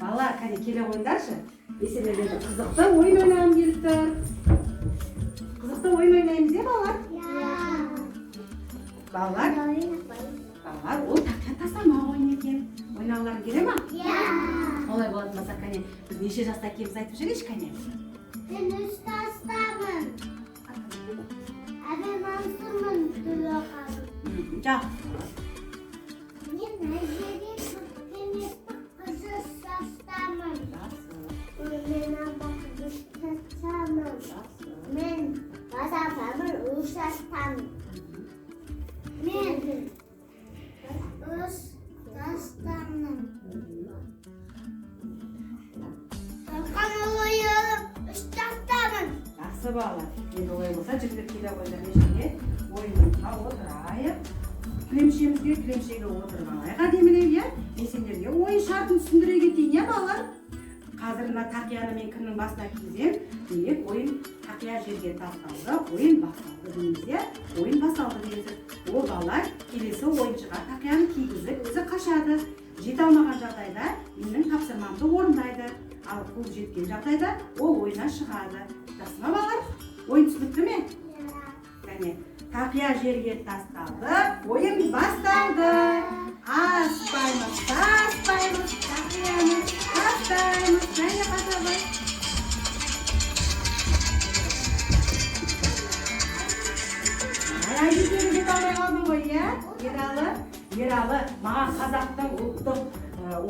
Балалар, қане келе қойыңдаршы. Есенелерде қызықты ойын ойнағым келіп тұр. Қызықты ойын ойнаймыз не балалар? Балалар, ол тақия тастама ойын екен. Ойнағыларың келе ма? Олай болатын болса, қане біз неше жаста екенімізді айтып жіберейінші, қане? Мен 3 жастамын. Әбен мансымын Дүліғаным. Жақсы. Мен әжеге көктеместі қызы жастамын. Мен абақы жастамын. Мен базапамын 3 жастамын. Мен 3 жастамын. Қалқан олайып 3 жастамын. Жақсы балалар. Енді олай болса, жігіттер келе қойыңдар мешінге ойынға отырайық. Кілемшеге отырып алайық әдемілеп, иә? Мен сендерге ойын шартын түсіндіре кетейін, иә балалар? Қазір мына тақияны мен кімнің басына кигізем? Демек, ойын тақия жерге тасталды, ойын басталды дейміз, иә? Ойын басталды дейміз. Ол балалар келесі ойыншыға тақияны кигізіп, өзі қашады. Жете алмаған жағдайда менің тапсырмамды орындайды. Ал қол жеткен жағдайда ол ойына шығады. Жақсы ма балалар? Ойын түсінікті ме? Кәне, тақия жерге тасталды, ойын басталды. Аспаймыз, тастаймыз, тақияны тастаймыз. Кәне қашады. Айдекені жете алмай қалдың ғой, иә? Ералы, маған қазақтың ұлттық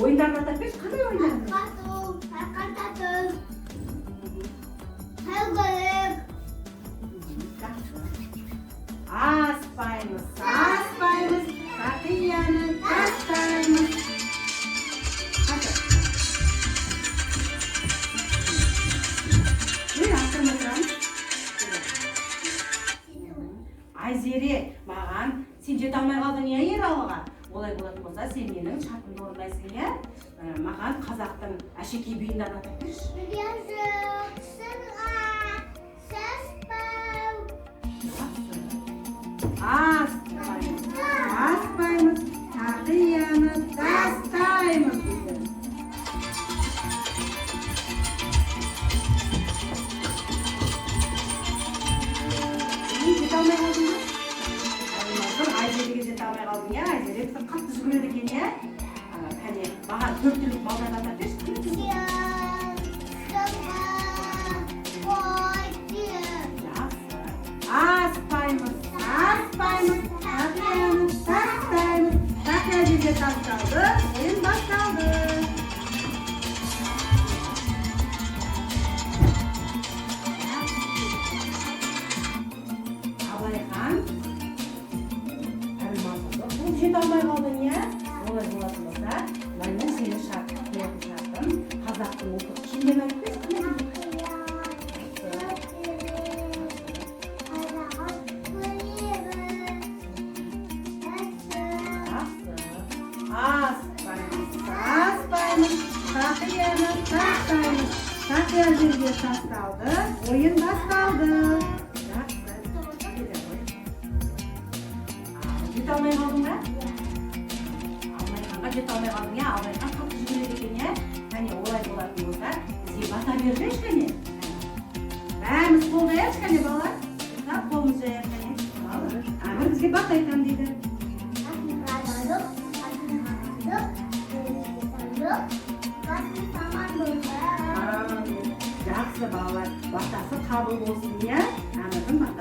ойындарын атап берші, қандай ойындар? Тарқататын, тәугілік. Аспаймыз, тақияны тастаймыз. Қашыр. Астырма тұрамыз. Айзере, маған сен жете алмай қалдың, иә, Ералыға? Олай болатын болса, сен менің шартымды орындайсың, иә? Маған қазақтың әшекей биін атап берші. Жазық, сырға, саспау. Аспаймыз, тақияны тастаймыз дейді. Жете алмай қалдың ба? Айзереге жете алмай қалдың, иә? Айзере біздің қатты жүгіреді екен, иә? Кәне, маған 4 түрлік балдарды атап берші. Аспаймыз, тақияны тастаймыз. Тақия жерге тасталды, ойын басталды. Абылайхан, бұл жете алмай қалдың, иә? Олай болатын болса, мен сені шартым, қазақтың ұлттық киімдерін айтып берші. Аспаймыз, тақияны тастаймыз. Тақия жерге тасталды, ойын басталды. Жақсы. Жете алмай қалдың ба? Абылайханға жете алмай қалдың, иә? Абылайхан қатты жүгіреді екен, иә? Кәне, олай болатын болса, бізге бата берші, кәне. Бәріміз қол жаяқшы, кәне, балалар. Қолымыз жаяқ, кәне. Әмір бізге бата айтам дейді. Жақсы балалар, батасы қабыл болсын, иә? Әмірдің батасы.